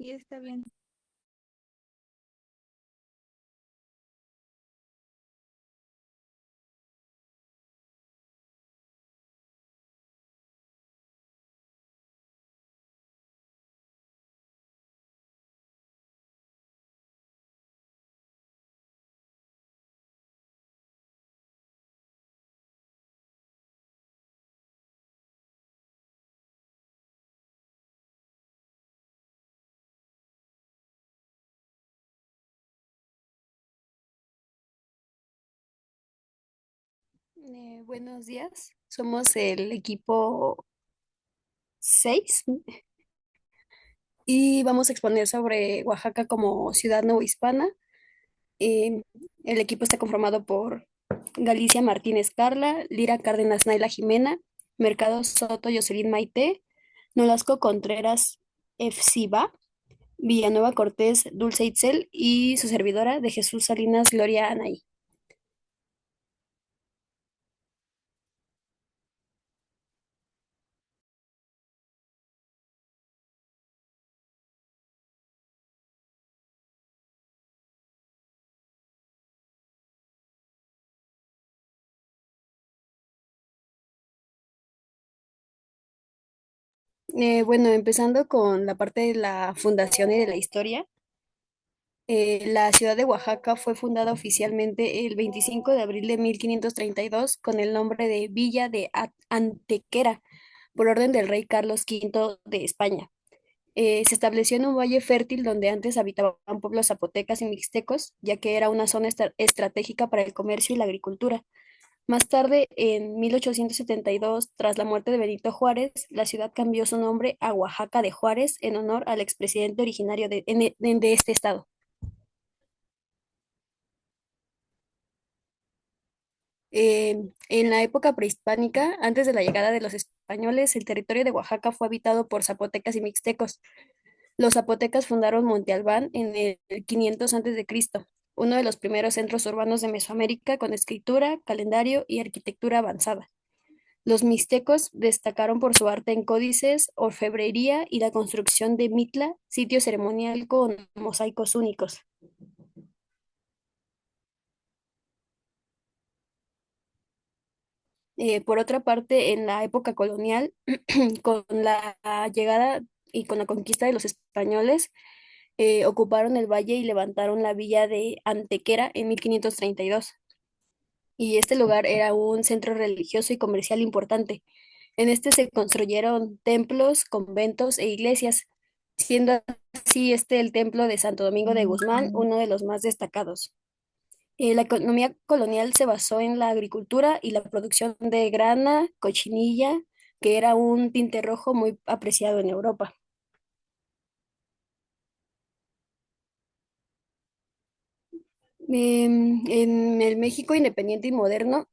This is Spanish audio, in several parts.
Sí, está bien. Buenos días. Somos el equipo 6 y vamos a exponer sobre Oaxaca como ciudad novohispana. Eh, el equipo está conformado por Galicia Martínez Carla, Lira Cárdenas Naila Jimena, Mercado Soto Jocelyn Maite, Nolasco Contreras Efsiba, Villanueva Cortés Dulce Itzel y su servidora de Jesús Salinas Gloria Anaí. Bueno, empezando con la parte de la fundación y de la historia. La ciudad de Oaxaca fue fundada oficialmente el 25 de abril de 1532 con el nombre de Villa de Antequera, por orden del rey Carlos V de España. Se estableció en un valle fértil donde antes habitaban pueblos zapotecas y mixtecos, ya que era una zona estratégica para el comercio y la agricultura. Más tarde, en 1872, tras la muerte de Benito Juárez, la ciudad cambió su nombre a Oaxaca de Juárez en honor al expresidente originario de este estado. En la época prehispánica, antes de la llegada de los españoles, el territorio de Oaxaca fue habitado por zapotecas y mixtecos. Los zapotecas fundaron Monte Albán en el 500 a.C., uno de los primeros centros urbanos de Mesoamérica con escritura, calendario y arquitectura avanzada. Los mixtecos destacaron por su arte en códices, orfebrería y la construcción de mitla, sitio ceremonial con mosaicos únicos. Por otra parte, en la época colonial, con la llegada y con la conquista de los españoles, ocuparon el valle y levantaron la villa de Antequera en 1532. Y este lugar era un centro religioso y comercial importante. En este se construyeron templos, conventos e iglesias, siendo así este el templo de Santo Domingo de Guzmán, uno de los más destacados. La economía colonial se basó en la agricultura y la producción de grana, cochinilla, que era un tinte rojo muy apreciado en Europa. En el México independiente y moderno,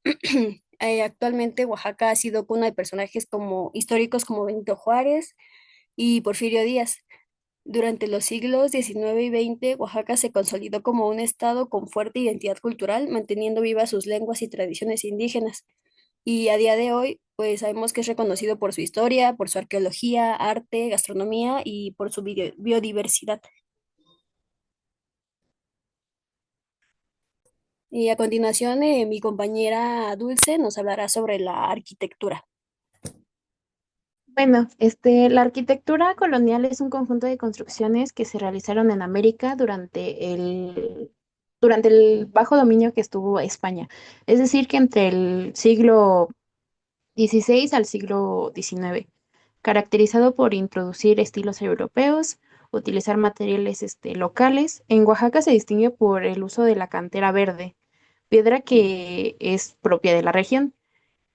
actualmente Oaxaca ha sido cuna de personajes como históricos como Benito Juárez y Porfirio Díaz. Durante los siglos XIX y XX, Oaxaca se consolidó como un estado con fuerte identidad cultural, manteniendo vivas sus lenguas y tradiciones indígenas. Y a día de hoy, pues sabemos que es reconocido por su historia, por su arqueología, arte, gastronomía y por su biodiversidad. Y a continuación, mi compañera Dulce nos hablará sobre la arquitectura. Bueno, la arquitectura colonial es un conjunto de construcciones que se realizaron en América durante el bajo dominio que estuvo España. Es decir, que entre el siglo XVI al siglo XIX, caracterizado por introducir estilos europeos, utilizar materiales locales. En Oaxaca se distingue por el uso de la cantera verde, piedra que es propia de la región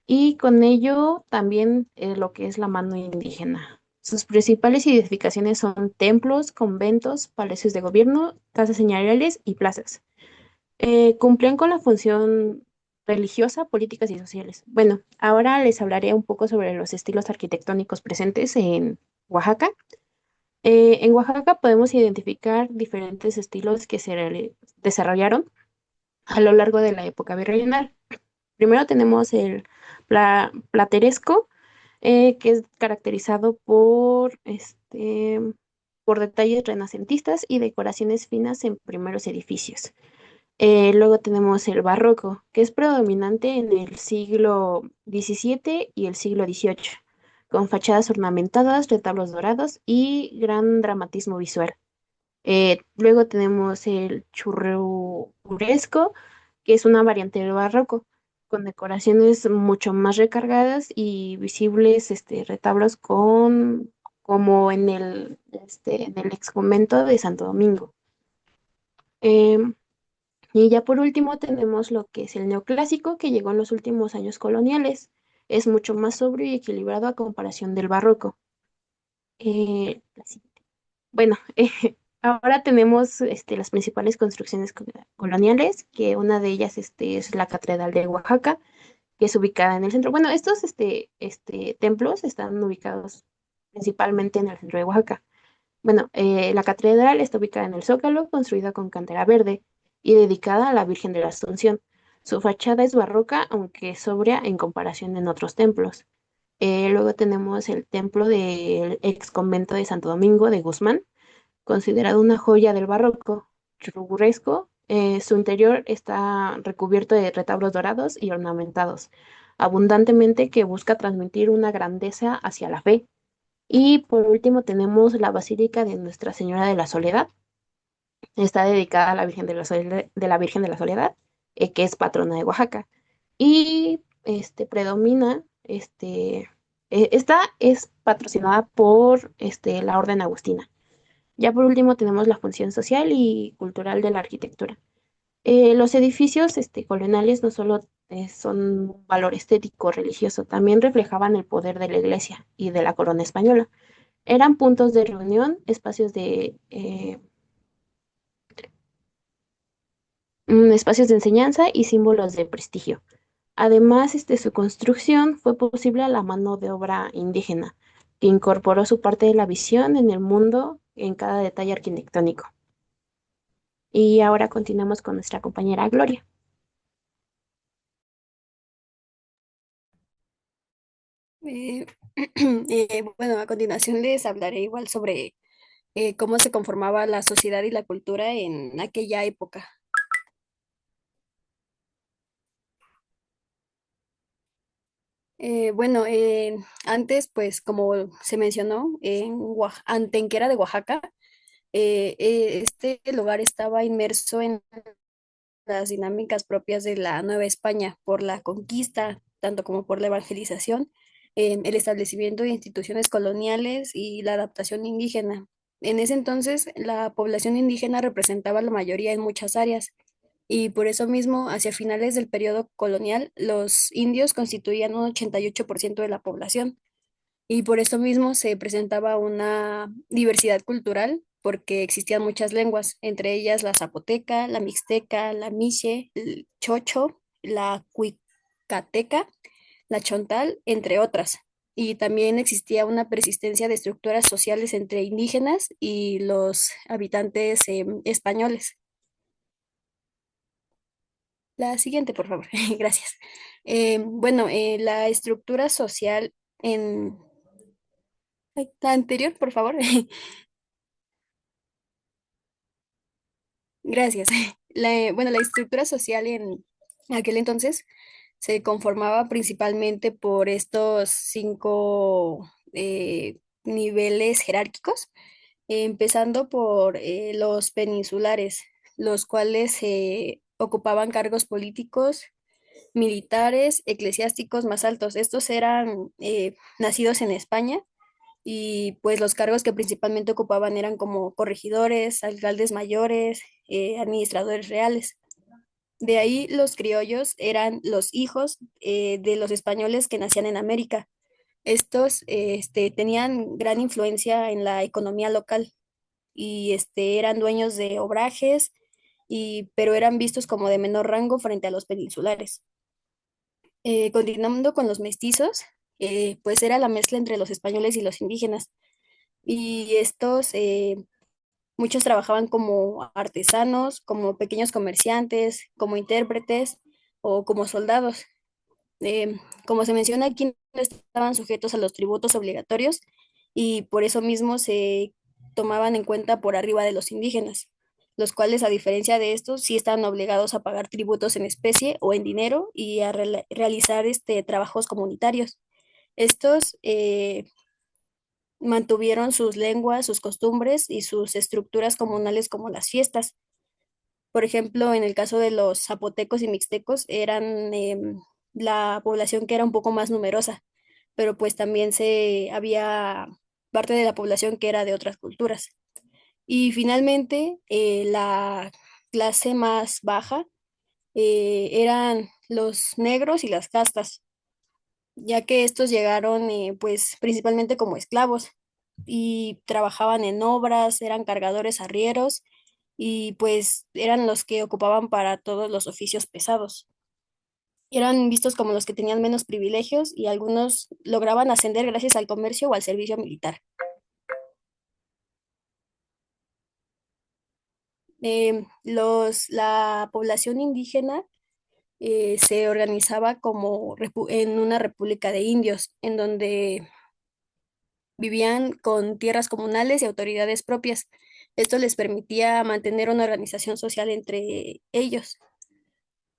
y con ello también lo que es la mano indígena. Sus principales edificaciones son templos, conventos, palacios de gobierno, casas señoriales y plazas. Cumplían con la función religiosa, políticas y sociales. Bueno, ahora les hablaré un poco sobre los estilos arquitectónicos presentes en Oaxaca. En Oaxaca podemos identificar diferentes estilos que se desarrollaron a lo largo de la época virreinal. Primero tenemos el plateresco, que es caracterizado por por detalles renacentistas y decoraciones finas en primeros edificios. Luego tenemos el barroco, que es predominante en el siglo XVII y el siglo XVIII, con fachadas ornamentadas, retablos dorados y gran dramatismo visual. Luego tenemos el churrigueresco, que es una variante del barroco, con decoraciones mucho más recargadas y visibles retablos como en el ex convento de Santo Domingo. Em, y ya por último tenemos lo que es el neoclásico, que llegó en los últimos años coloniales. Es mucho más sobrio y equilibrado a comparación del barroco. La siguiente. Bueno, ahora tenemos las principales construcciones coloniales, que una de ellas es la Catedral de Oaxaca, que es ubicada en el centro. Bueno, estos templos están ubicados principalmente en el centro de Oaxaca. Bueno, la catedral está ubicada en el Zócalo, construida con cantera verde y dedicada a la Virgen de la Asunción. Su fachada es barroca, aunque sobria en comparación en otros templos. Luego tenemos el templo del ex convento de Santo Domingo de Guzmán, considerado una joya del barroco churrigueresco. Su interior está recubierto de retablos dorados y ornamentados, abundantemente, que busca transmitir una grandeza hacia la fe. Y por último tenemos la Basílica de Nuestra Señora de la Soledad. Está dedicada a la Virgen de la Virgen de la Soledad, que es patrona de Oaxaca. Y predomina, esta es patrocinada por la Orden Agustina. Ya por último tenemos la función social y cultural de la arquitectura. Los edificios coloniales no solo son un valor estético religioso, también reflejaban el poder de la iglesia y de la corona española. Eran puntos de reunión, espacios de enseñanza y símbolos de prestigio. Además, su construcción fue posible a la mano de obra indígena, que incorporó su parte de la visión en el mundo en cada detalle arquitectónico. Y ahora continuamos con nuestra compañera Gloria. Eh, bueno, a continuación les hablaré igual sobre cómo se conformaba la sociedad y la cultura en aquella época. Bueno, antes, pues como se mencionó, en Antenquera de Oaxaca, este lugar estaba inmerso en las dinámicas propias de la Nueva España por la conquista, tanto como por la evangelización, el establecimiento de instituciones coloniales y la adaptación indígena. En ese entonces, la población indígena representaba la mayoría en muchas áreas y por eso mismo, hacia finales del periodo colonial, los indios constituían un 88% de la población. Y por eso mismo se presentaba una diversidad cultural, porque existían muchas lenguas, entre ellas la zapoteca, la mixteca, la miche, el chocho, la cuicateca, la chontal, entre otras. Y también existía una persistencia de estructuras sociales entre indígenas y los habitantes españoles. La siguiente, por favor. Gracias. Bueno, la estructura social en... La anterior, por favor. Gracias. Bueno, la estructura social en aquel entonces se conformaba principalmente por estos cinco niveles jerárquicos, empezando por los peninsulares, los cuales ocupaban cargos políticos, militares, eclesiásticos más altos. Estos eran nacidos en España y pues los cargos que principalmente ocupaban eran como corregidores, alcaldes mayores, administradores reales. De ahí los criollos eran los hijos de los españoles que nacían en América. Estos tenían gran influencia en la economía local y eran dueños de obrajes, pero eran vistos como de menor rango frente a los peninsulares. Continuando con los mestizos, pues era la mezcla entre los españoles y los indígenas. Y estos, muchos trabajaban como artesanos, como pequeños comerciantes, como intérpretes o como soldados. Como se menciona aquí, no estaban sujetos a los tributos obligatorios y por eso mismo tomaban en cuenta por arriba de los indígenas, los cuales, a diferencia de estos, sí estaban obligados a pagar tributos en especie o en dinero y a realizar trabajos comunitarios. Estos mantuvieron sus lenguas, sus costumbres y sus estructuras comunales como las fiestas. Por ejemplo, en el caso de los zapotecos y mixtecos, eran la población que era un poco más numerosa, pero pues también había parte de la población que era de otras culturas. Y finalmente, la clase más baja eran los negros y las castas, ya que estos llegaron pues principalmente como esclavos y trabajaban en obras, eran cargadores arrieros y pues eran los que ocupaban para todos los oficios pesados. Eran vistos como los que tenían menos privilegios y algunos lograban ascender gracias al comercio o al servicio militar. La población indígena se organizaba como en una república de indios, en donde vivían con tierras comunales y autoridades propias. Esto les permitía mantener una organización social entre ellos.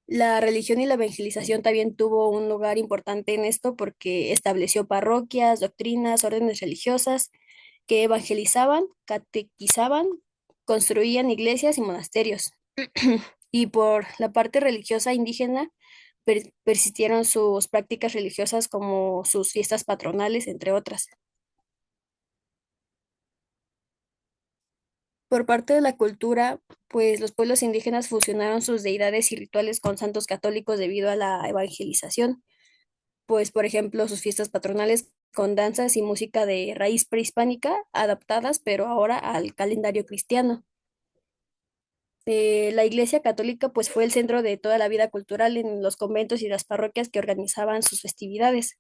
La religión y la evangelización también tuvo un lugar importante en esto porque estableció parroquias, doctrinas, órdenes religiosas que evangelizaban, catequizaban, construían iglesias y monasterios. Y por la parte religiosa indígena, persistieron sus prácticas religiosas como sus fiestas patronales, entre otras. Por parte de la cultura, pues los pueblos indígenas fusionaron sus deidades y rituales con santos católicos debido a la evangelización. Pues, por ejemplo, sus fiestas patronales con danzas y música de raíz prehispánica adaptadas, pero ahora al calendario cristiano. La Iglesia Católica pues fue el centro de toda la vida cultural en los conventos y las parroquias que organizaban sus festividades.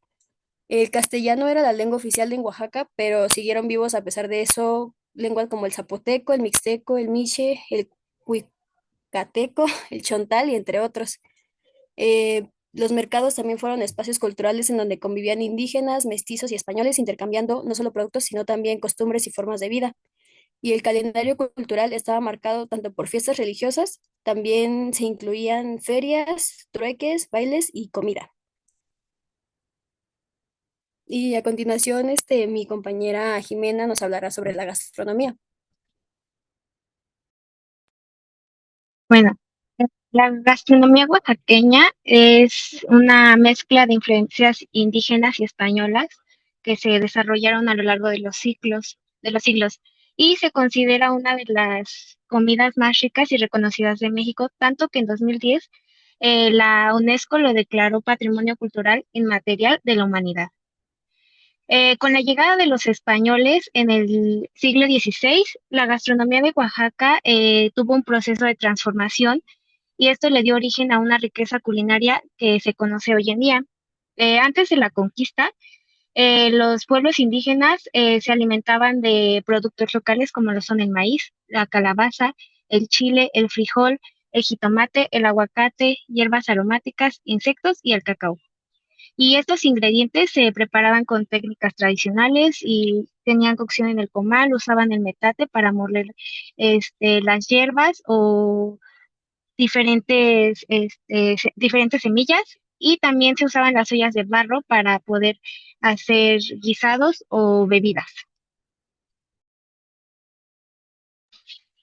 El castellano era la lengua oficial en Oaxaca, pero siguieron vivos a pesar de eso lenguas como el zapoteco, el mixteco, el miche, el cuicateco, el chontal y entre otros. Los mercados también fueron espacios culturales en donde convivían indígenas, mestizos y españoles intercambiando no solo productos, sino también costumbres y formas de vida. Y el calendario cultural estaba marcado tanto por fiestas religiosas, también se incluían ferias, trueques, bailes y comida. Y a continuación, mi compañera Jimena nos hablará sobre la gastronomía. Bueno, la gastronomía oaxaqueña es una mezcla de influencias indígenas y españolas que se desarrollaron a lo largo de los siglos, y se considera una de las comidas más ricas y reconocidas de México, tanto que en 2010 la UNESCO lo declaró Patrimonio Cultural Inmaterial de la Humanidad. Con la llegada de los españoles en el siglo XVI, la gastronomía de Oaxaca tuvo un proceso de transformación, y esto le dio origen a una riqueza culinaria que se conoce hoy en día. Antes de la conquista, los pueblos indígenas se alimentaban de productos locales como lo son el maíz, la calabaza, el chile, el frijol, el jitomate, el aguacate, hierbas aromáticas, insectos y el cacao. Y estos ingredientes se preparaban con técnicas tradicionales y tenían cocción en el comal, usaban el metate para moler las hierbas o diferentes semillas, y también se usaban las ollas de barro para poder hacer guisados o bebidas.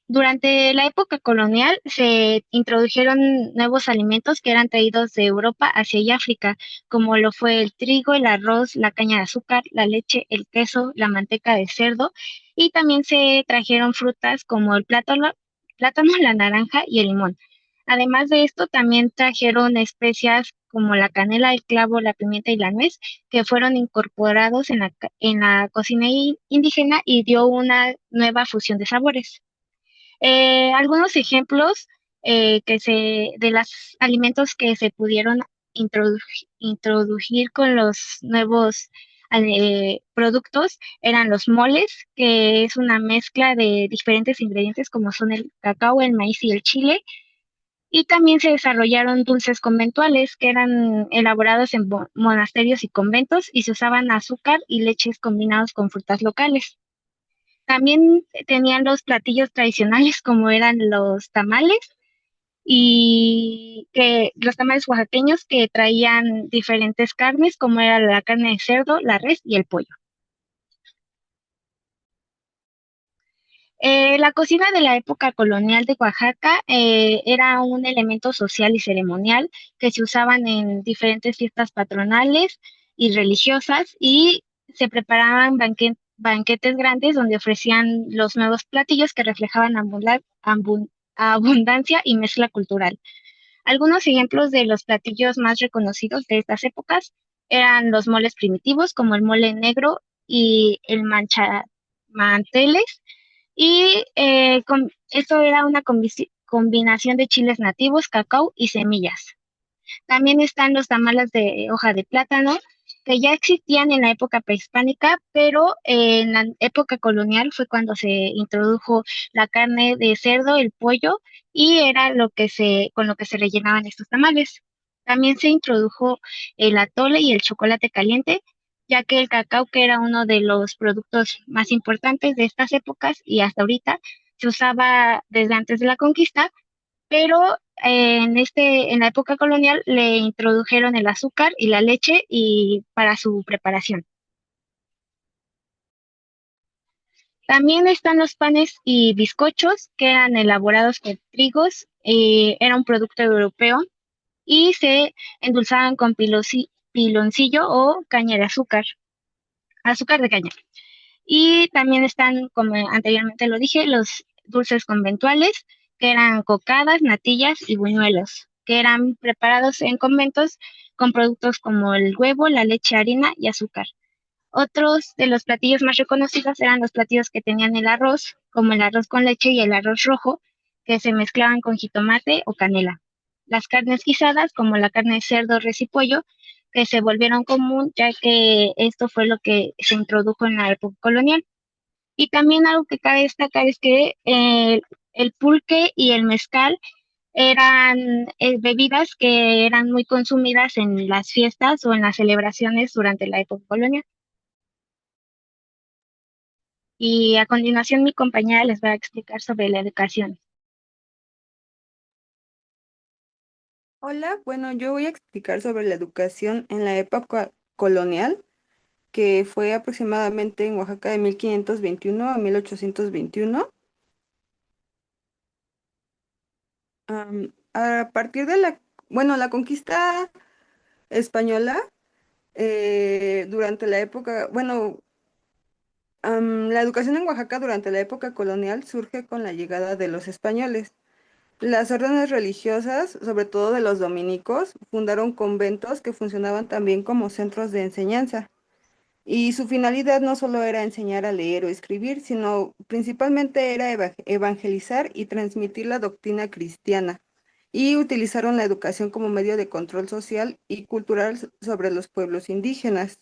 Durante la época colonial se introdujeron nuevos alimentos que eran traídos de Europa hacia África, como lo fue el trigo, el arroz, la caña de azúcar, la leche, el queso, la manteca de cerdo, y también se trajeron frutas como el plátano, la naranja y el limón. Además de esto, también trajeron especias como la canela, el clavo, la pimienta y la nuez, que fueron incorporados en la cocina indígena, y dio una nueva fusión de sabores. Algunos ejemplos de los alimentos que se pudieron introducir con los nuevos productos eran los moles, que es una mezcla de diferentes ingredientes como son el cacao, el maíz y el chile. Y también se desarrollaron dulces conventuales que eran elaborados en monasterios y conventos, y se usaban azúcar y leches combinados con frutas locales. También tenían los platillos tradicionales como eran los tamales y que los tamales oaxaqueños que traían diferentes carnes como era la carne de cerdo, la res y el pollo. La cocina de la época colonial de Oaxaca era un elemento social y ceremonial que se usaban en diferentes fiestas patronales y religiosas y se preparaban banquetes grandes donde ofrecían los nuevos platillos que reflejaban abundancia y mezcla cultural. Algunos ejemplos de los platillos más reconocidos de estas épocas eran los moles primitivos como el mole negro y el manchamanteles y esto era una combinación de chiles nativos, cacao y semillas. También están los tamales de hoja de plátano, que ya existían en la época prehispánica, pero en la época colonial fue cuando se introdujo la carne de cerdo, el pollo, y era con lo que se rellenaban estos tamales. También se introdujo el atole y el chocolate caliente, ya que el cacao, que era uno de los productos más importantes de estas épocas y hasta ahorita, se usaba desde antes de la conquista, pero en la época colonial le introdujeron el azúcar y la leche y para su preparación. También están los panes y bizcochos que eran elaborados con trigos, era un producto europeo y se endulzaban con piloncillo o caña de azúcar, azúcar de caña. Y también están, como anteriormente lo dije, los dulces conventuales, que eran cocadas, natillas y buñuelos, que eran preparados en conventos con productos como el huevo, la leche, harina y azúcar. Otros de los platillos más reconocidos eran los platillos que tenían el arroz, como el arroz con leche y el arroz rojo, que se mezclaban con jitomate o canela. Las carnes guisadas, como la carne de cerdo, res y pollo, que se volvieron común ya que esto fue lo que se introdujo en la época colonial. Y también algo que cabe destacar es que el pulque y el mezcal eran bebidas que eran muy consumidas en las fiestas o en las celebraciones durante la época colonial. Y a continuación mi compañera les va a explicar sobre la educación. Hola, bueno, yo voy a explicar sobre la educación en la época colonial, que fue aproximadamente en Oaxaca de 1521 a 1821. A partir de la conquista española, durante la época, la educación en Oaxaca durante la época colonial surge con la llegada de los españoles. Las órdenes religiosas, sobre todo de los dominicos, fundaron conventos que funcionaban también como centros de enseñanza. Y su finalidad no solo era enseñar a leer o escribir, sino principalmente era evangelizar y transmitir la doctrina cristiana. Y utilizaron la educación como medio de control social y cultural sobre los pueblos indígenas.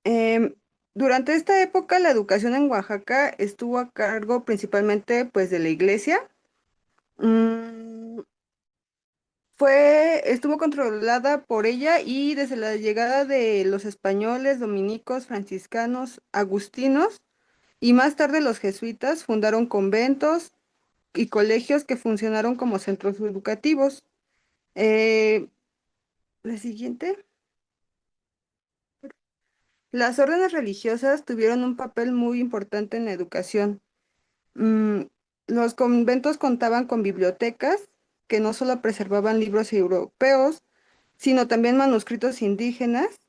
Em, Durante esta época, la educación en Oaxaca estuvo a cargo principalmente pues, de la iglesia. Mm, estuvo controlada por ella y desde la llegada de los españoles, dominicos, franciscanos, agustinos y más tarde los jesuitas fundaron conventos y colegios que funcionaron como centros educativos. Eh, la siguiente. Las órdenes religiosas tuvieron un papel muy importante en la educación. Mm, los conventos contaban con bibliotecas que no solo preservaban libros europeos, sino también manuscritos indígenas.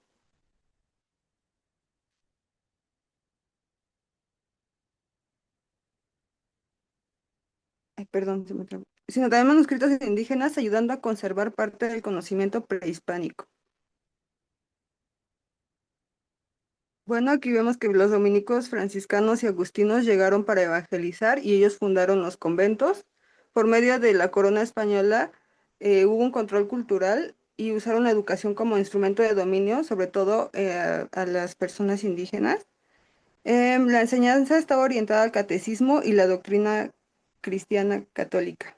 Ay, perdón, se me trabó. Sino también manuscritos indígenas ayudando a conservar parte del conocimiento prehispánico. Bueno, aquí vemos que los dominicos, franciscanos y agustinos llegaron para evangelizar y ellos fundaron los conventos. Por medio de la corona española hubo un control cultural y usaron la educación como instrumento de dominio, sobre todo a las personas indígenas. La enseñanza estaba orientada al catecismo y la doctrina cristiana católica.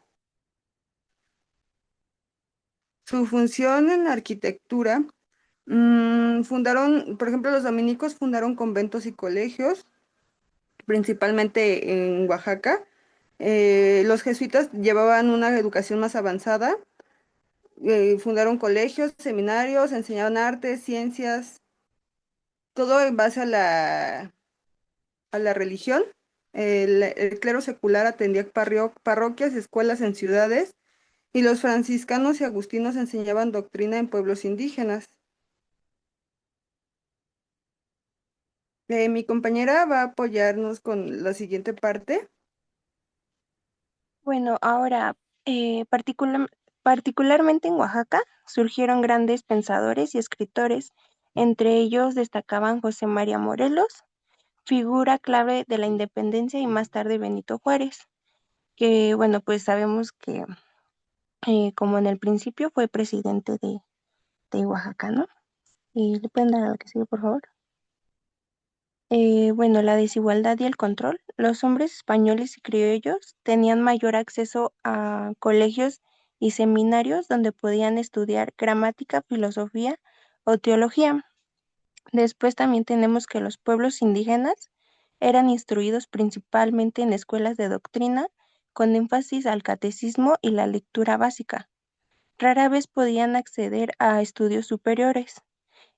Su función en la arquitectura Fundaron, por ejemplo, los dominicos fundaron conventos y colegios, principalmente en Oaxaca. Los jesuitas llevaban una educación más avanzada, fundaron colegios, seminarios, enseñaban artes, ciencias, todo en base a la religión. El clero secular atendía parroquias, escuelas en ciudades, y los franciscanos y agustinos enseñaban doctrina en pueblos indígenas. Mi compañera va a apoyarnos con la siguiente parte. Bueno, ahora, particularmente en Oaxaca, surgieron grandes pensadores y escritores. Entre ellos destacaban José María Morelos, figura clave de la independencia, y más tarde Benito Juárez, que bueno, pues sabemos que como en el principio fue presidente de Oaxaca, ¿no? Y le pueden dar a la que sigue, por favor. Bueno, la desigualdad y el control. Los hombres españoles y criollos tenían mayor acceso a colegios y seminarios donde podían estudiar gramática, filosofía o teología. Después también tenemos que los pueblos indígenas eran instruidos principalmente en escuelas de doctrina, con énfasis al catecismo y la lectura básica. Rara vez podían acceder a estudios superiores.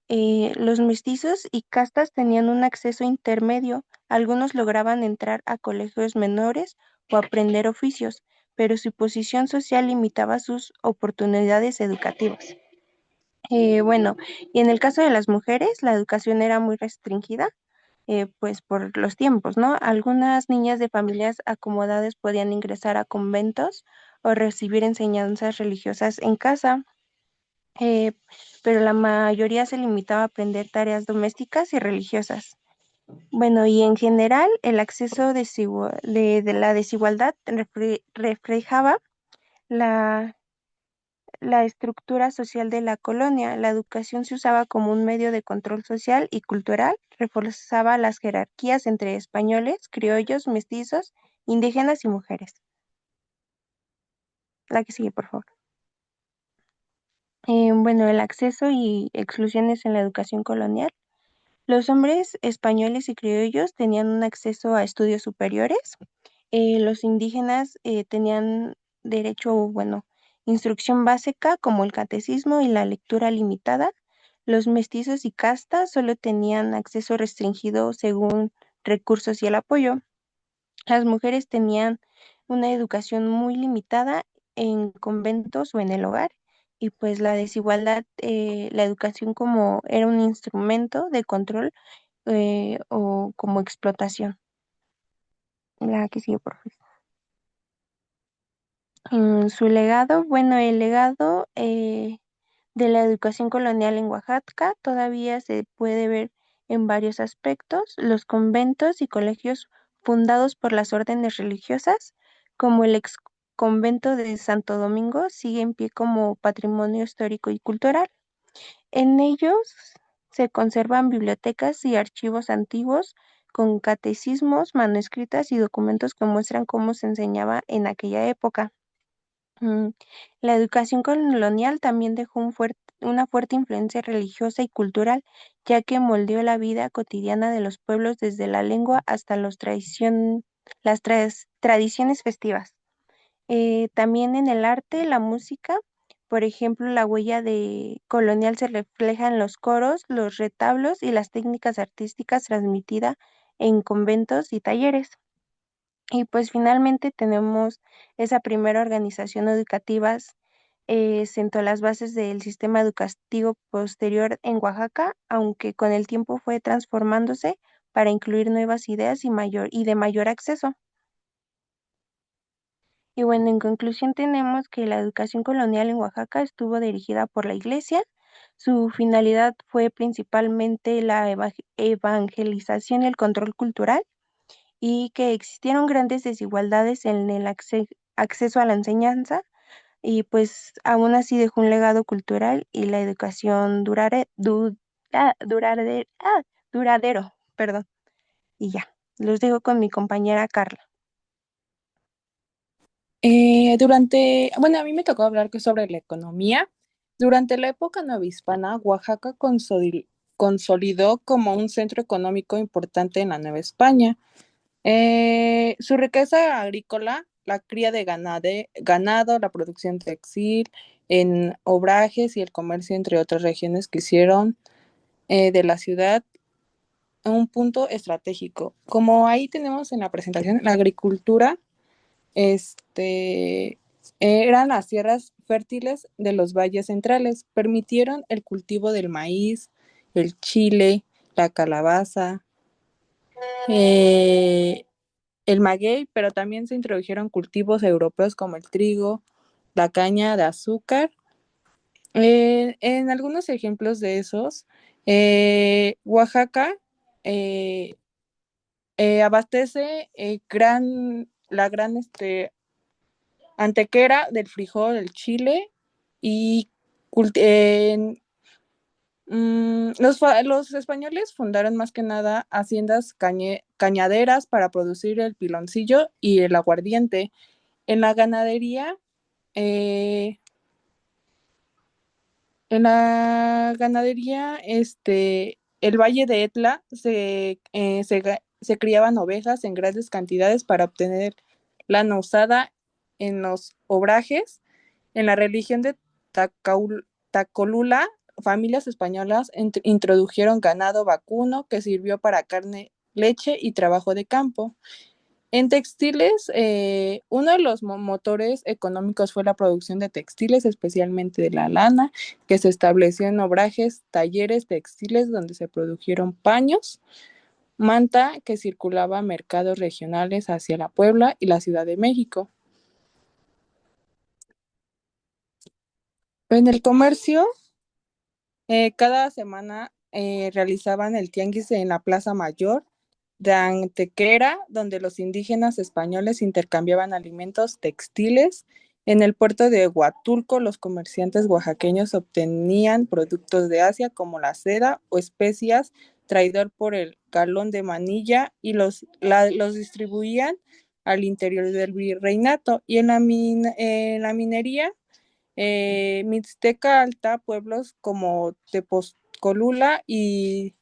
Los mestizos y castas tenían un acceso intermedio. Algunos lograban entrar a colegios menores o aprender oficios, pero su posición social limitaba sus oportunidades educativas. Bueno, y en el caso de las mujeres, la educación era muy restringida, pues por los tiempos, ¿no? Algunas niñas de familias acomodadas podían ingresar a conventos o recibir enseñanzas religiosas en casa, eh, pero la mayoría se limitaba a aprender tareas domésticas y religiosas. Bueno, y en general el acceso de la desigualdad reflejaba la, la estructura social de la colonia. La educación se usaba como un medio de control social y cultural, reforzaba las jerarquías entre españoles, criollos, mestizos, indígenas y mujeres. La que sigue, por favor. Bueno, el acceso y exclusiones en la educación colonial. Los hombres españoles y criollos tenían un acceso a estudios superiores. Los indígenas tenían derecho, bueno, instrucción básica como el catecismo y la lectura limitada. Los mestizos y castas solo tenían acceso restringido según recursos y el apoyo. Las mujeres tenían una educación muy limitada en conventos o en el hogar, y pues la desigualdad, la educación como era un instrumento de control o como explotación. La que sigue, por favor. Su legado, bueno, el legado de la educación colonial en Oaxaca todavía se puede ver en varios aspectos. Los conventos y colegios fundados por las órdenes religiosas, como el ex convento de Santo Domingo, sigue en pie como patrimonio histórico y cultural. En ellos se conservan bibliotecas y archivos antiguos con catecismos, manuscritas y documentos que muestran cómo se enseñaba en aquella época. Mm, La educación colonial también dejó una fuerte influencia religiosa y cultural, ya que moldeó la vida cotidiana de los pueblos desde la lengua hasta las tradiciones festivas. También en el arte, la música, por ejemplo, la huella de colonial se refleja en los coros, los retablos y las técnicas artísticas transmitidas en conventos y talleres. Y pues finalmente tenemos esa primera organización educativa, sentó las bases del sistema educativo posterior en Oaxaca, aunque con el tiempo fue transformándose para incluir nuevas ideas y de mayor acceso. Y bueno, en conclusión tenemos que la educación colonial en Oaxaca estuvo dirigida por la Iglesia. Su finalidad fue principalmente la evangelización y el control cultural, y que existieron grandes desigualdades en el acceso a la enseñanza, y pues aún así dejó un legado cultural y la educación duradero, perdón. Y ya, los dejo con mi compañera Carla. Bueno, a mí me tocó hablar sobre la economía. Durante la época novohispana, Oaxaca consolidó como un centro económico importante en la Nueva España. Su riqueza agrícola, la cría de ganado, la producción textil, en obrajes y el comercio entre otras regiones que hicieron de la ciudad un punto estratégico. Como ahí tenemos en la presentación, la agricultura eran las tierras fértiles de los valles centrales, permitieron el cultivo del maíz, el chile, la calabaza, eh, el maguey, pero también se introdujeron cultivos europeos como el trigo, la caña de azúcar. En algunos ejemplos de esos, Oaxaca eh, abastece la gran antequera del frijol, del chile y los españoles fundaron más que nada haciendas cañaderas para producir el piloncillo y el aguardiente. En la ganadería, eh, el Valle de Etla se criaban ovejas en grandes cantidades para obtener lana usada en los obrajes. En la religión de Tacolula, familias españolas introdujeron ganado vacuno que sirvió para carne, leche y trabajo de campo. En textiles, uno de los motores económicos fue la producción de textiles, especialmente de la lana, que se estableció en obrajes, talleres textiles donde se produjeron paños, manta que circulaba a mercados regionales hacia la Puebla y la Ciudad de México. En el comercio, cada semana realizaban el tianguis en la Plaza Mayor de Antequera, donde los indígenas españoles intercambiaban alimentos textiles. En el puerto de Huatulco, los comerciantes oaxaqueños obtenían productos de Asia como la seda o especias traidor por el galón de manilla y los distribuían al interior del virreinato. Y en la minería, Mixteca Alta, pueblos como Tepozcolula y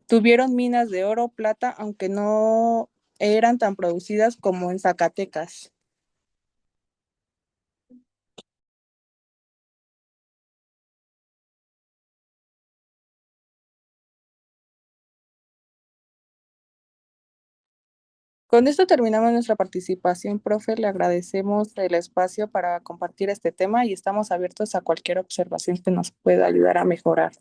tuvieron minas de oro, plata, aunque no eran tan producidas como en Zacatecas. Con esto terminamos nuestra participación, profe. Le agradecemos el espacio para compartir este tema y estamos abiertos a cualquier observación que nos pueda ayudar a mejorar.